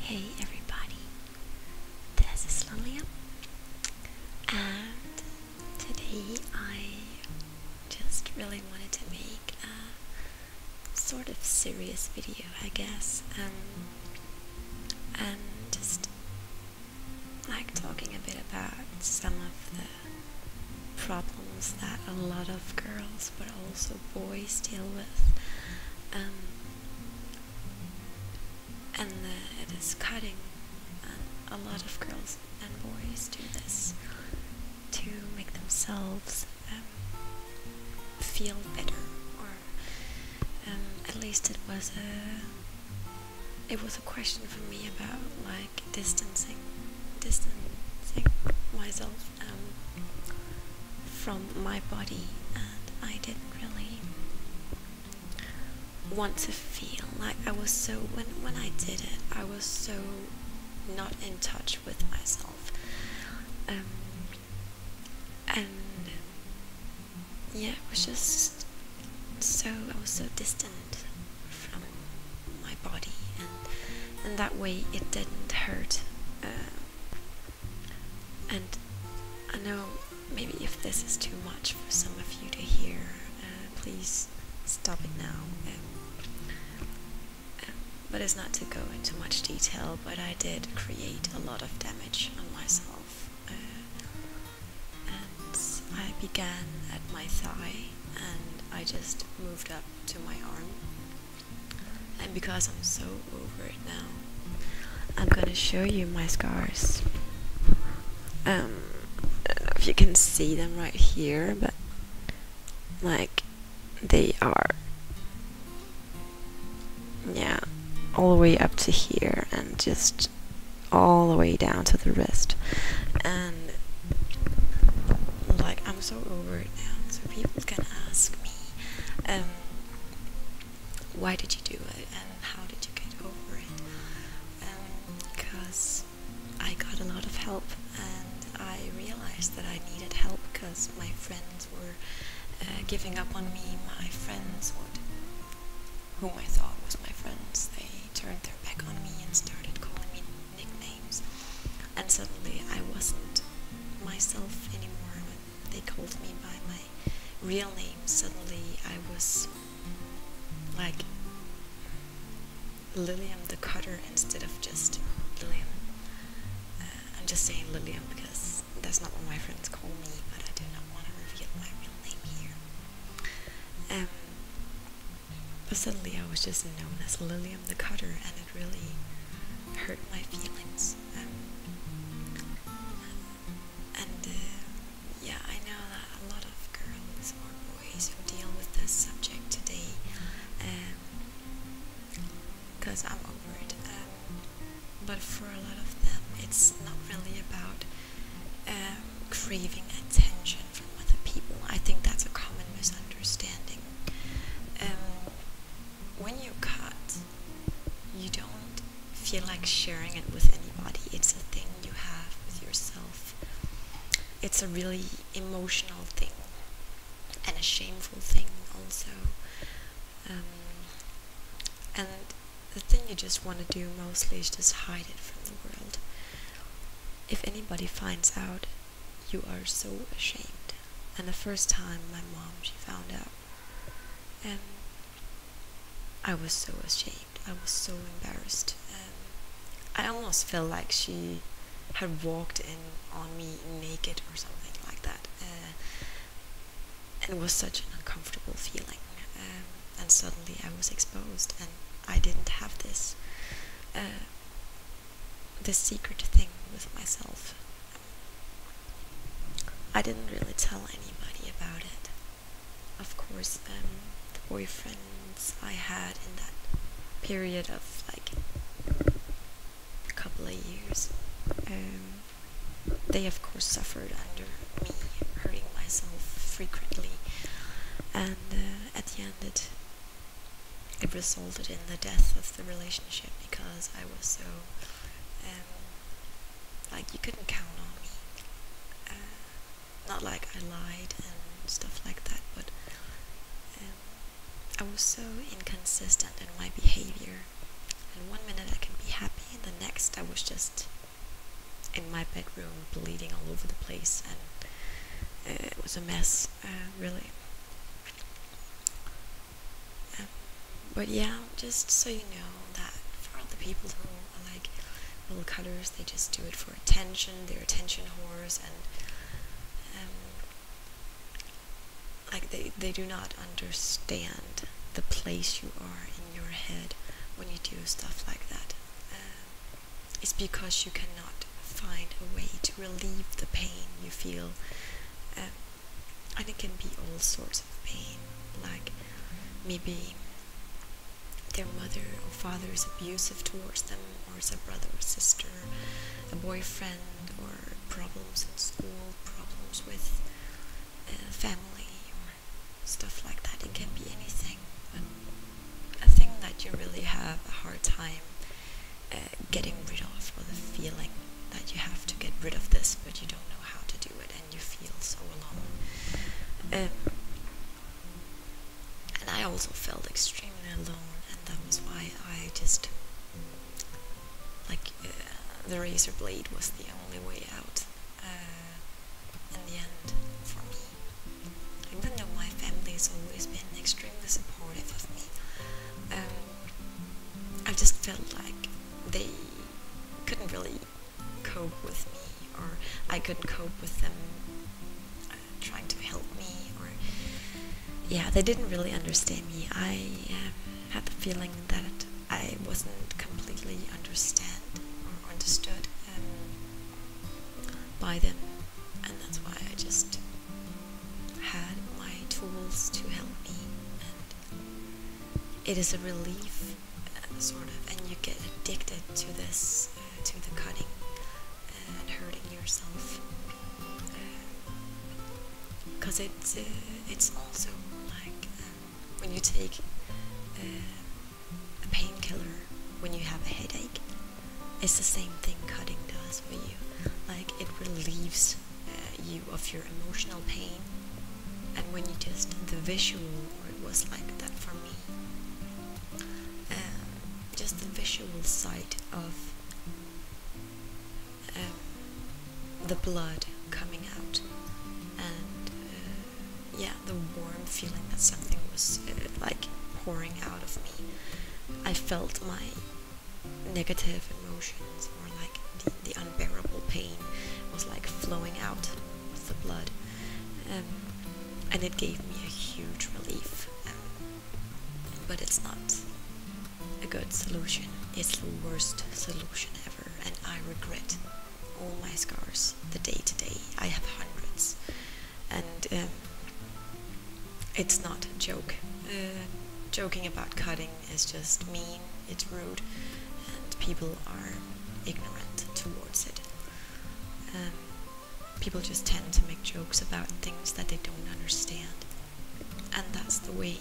Hey everybody, this is Lilium, and today I just really wanted to make a sort of serious video, I guess, and just like talking a bit about some of the problems that a lot of girls, but also boys, deal with, and it is cutting. A lot of girls and boys do this to make themselves feel better, or at least it was a question for me about like distancing myself from my body, and I didn't really want to feel like I was so when I did it I was so not in touch with myself, and yeah, it was just I was so distant from my body, and that way it didn't hurt, and I know maybe if this is too much for some of you to hear, please stop it now. But it's not to go into much detail, but I did create a lot of damage on myself, and I began at my thigh and I just moved up to my arm, and because I'm so over it now, I'm gonna show you my scars. I don't know if you can see them right here, but like they are, yeah, all the way up to here and just all the way down to the wrist, and like I'm so over it now. So people can ask me, why did you do it and how did you get over it? Because I got a lot of help, and I realized that I needed help because my friends were giving up on me. My friends whom I thought was my friends, they turned their back on me and started calling me nicknames, and suddenly I wasn't myself anymore. When they called me by my real name, suddenly I was like Lilium the Cutter instead of just Lilium. I'm just saying Lilium because that's not what my friends call me, but I do not want to reveal my real name here. But suddenly I was just known as Lilium the Cutter, and it really hurt my feelings. Yeah, I know that a lot of girls or boys who deal with this subject today, because I'm over it. But for a lot of them, it's not really about craving attention from other people. I think that's a common misunderstanding. When you cut, you don't feel like sharing it with anybody. It's a thing you have with yourself. It's a really emotional thing and a shameful thing also. And the thing you just want to do mostly is just hide it from the world. If anybody finds out, you are so ashamed. And the first time my mom, she found out, I was so ashamed. I was so embarrassed. I almost felt like she had walked in on me naked or something like that. And it was such an uncomfortable feeling. And suddenly I was exposed, and I didn't have this secret thing with myself. I didn't really tell anybody about it. Of course, the boyfriends I had in that period of like a couple of years, they of course suffered under me hurting myself frequently, and at the end it resulted in the death of the relationship because I was so like you couldn't count on me. Not like I lied and stuff like that, but I was so inconsistent in my behavior, and one minute I can be happy and the next next I was just in my bedroom bleeding all over the place, and it was a mess, really. But yeah, just so you know that for all the people who are like little cutters, they just do it for attention. They're attention whores, and like they do not understand the place you are in your head when you do stuff like that. It's because you cannot find a way to relieve the pain you feel, and it can be all sorts of pain, like maybe their mother or father is abusive towards them, or it's a brother or sister, a boyfriend, or problems in school, problems with family, or stuff like that. It can be anything, but a thing that you really have a hard time getting rid of, or the feeling that you have to get rid of this, but you don't know how to do it, and you feel so alone. And I also felt extremely alone, and that was why I just, the razor blade was the only way out in the end for me. Even though my family has always been extremely supportive of me, I just felt like they couldn't really cope with me, or I couldn't cope with them trying to help me, or yeah, they didn't really understand me. I had the feeling that I wasn't completely understood by them, and that's why I just had my tools to help me, and it is a relief, sort of, and you get addicted to this, to the cutting and hurting yourself, because it's also like when you take a painkiller when you have a headache, it's the same thing cutting does for you. Like, it relieves you of your emotional pain, and when you just, the visual, or it was like that for me, just the visual sight of the blood coming out, and yeah, the warm feeling that something was like pouring out of me. I felt my negative emotions, or like the unbearable pain was like flowing out with the blood, and it gave me a huge relief, but it's not a good solution. It's the worst solution ever, and I regret all my scars the day to day. I have hundreds, and it's not a joke. Joking about cutting is just mean, it's rude, and people are ignorant towards it. People just tend to make jokes about things that they don't understand, and that's the way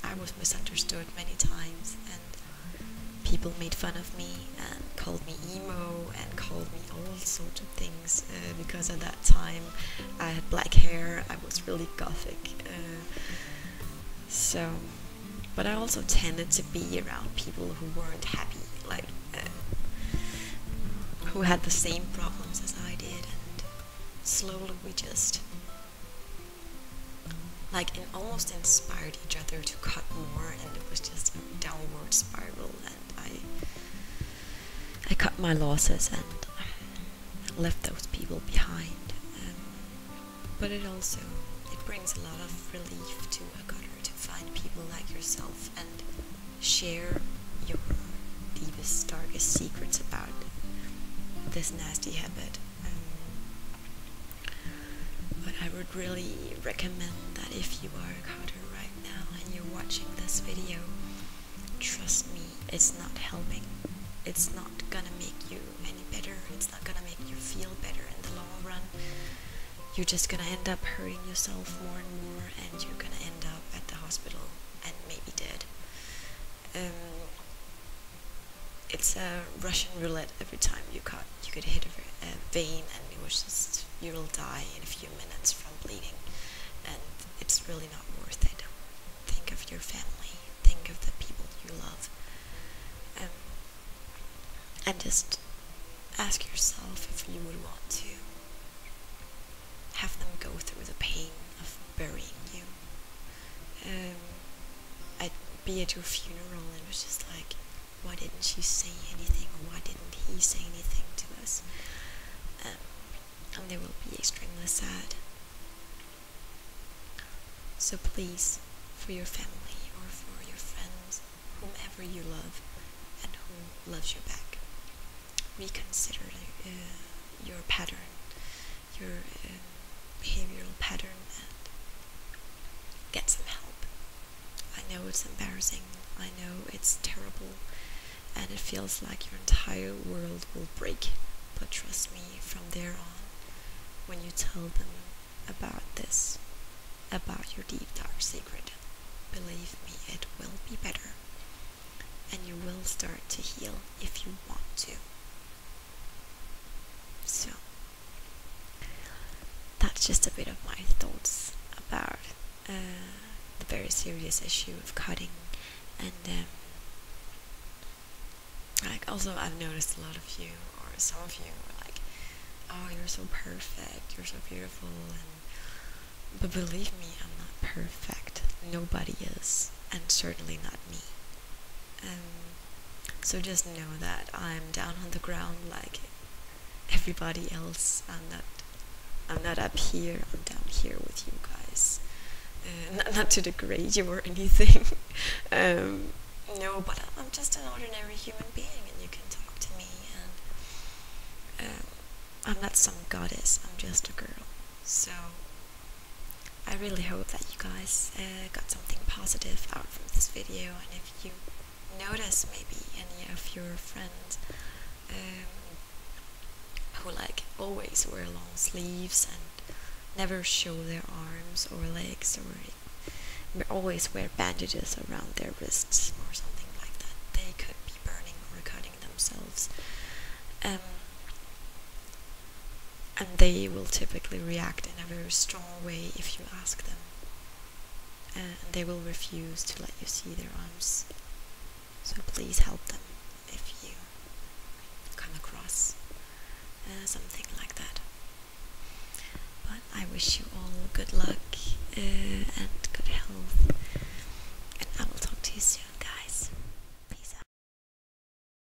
I was misunderstood many times, and people made fun of me and called me emo and called me all sorts of things, because at that time I had black hair, I was really gothic, so, but I also tended to be around people who weren't happy, like who had the same problems as I did, and slowly we just like almost inspired each other to cut more, and it was just a downward spiral, and I cut my losses and left those people behind, but it also, it brings a lot of relief to a cutter to find people like yourself and share your deepest, darkest secrets about this nasty habit. But I would really recommend that if you are a cutter right now and you're watching this video, trust me, it's not helping. It's not gonna make you any better. It's not gonna make you feel better in the long run. You're just gonna end up hurting yourself more and more, and you're gonna end up at the hospital and maybe dead. It's a Russian roulette every time you cut. You could hit a vein, and it was just, you'll die in a few minutes from bleeding, and it's really not worth it. Think of your family, think of the people you love. And just ask yourself if you would want to have them go through the pain of burying you. I'd be at your funeral and it was just like, why didn't she say anything, or why didn't he say anything to us? And they will be extremely sad. So please, for your family or for your friends, whomever you love and who loves you back, reconsider your pattern, your behavioral pattern, and get some help. I know it's embarrassing, I know it's terrible, and it feels like your entire world will break, but trust me, from there on, when you tell them about this, about your deep dark secret, believe me, it will be better, and you will start to heal if you want to. So, that's just a bit of my thoughts about the very serious issue of cutting. And like, also I've noticed a lot of you, or some of you, are like, oh, you're so perfect, you're so beautiful, but believe me, I'm not perfect. Nobody is, and certainly not me. So just know that I'm down on the ground like everybody else. I'm not up here, I'm down here with you guys. Not to degrade you or anything. No, but I'm just an ordinary human being, and you can talk to me, and I'm not some goddess, I'm just a girl. So I really hope that you guys got something positive out from this video, and if you notice maybe any of your friends who like always wear long sleeves and never show their arms or legs, or always wear bandages around their wrists or something like that, they could be burning or cutting themselves. And they will typically react in a very strong way if you ask them. And they will refuse to let you see their arms. So please help them if you come across something like that. But I wish you all good luck, and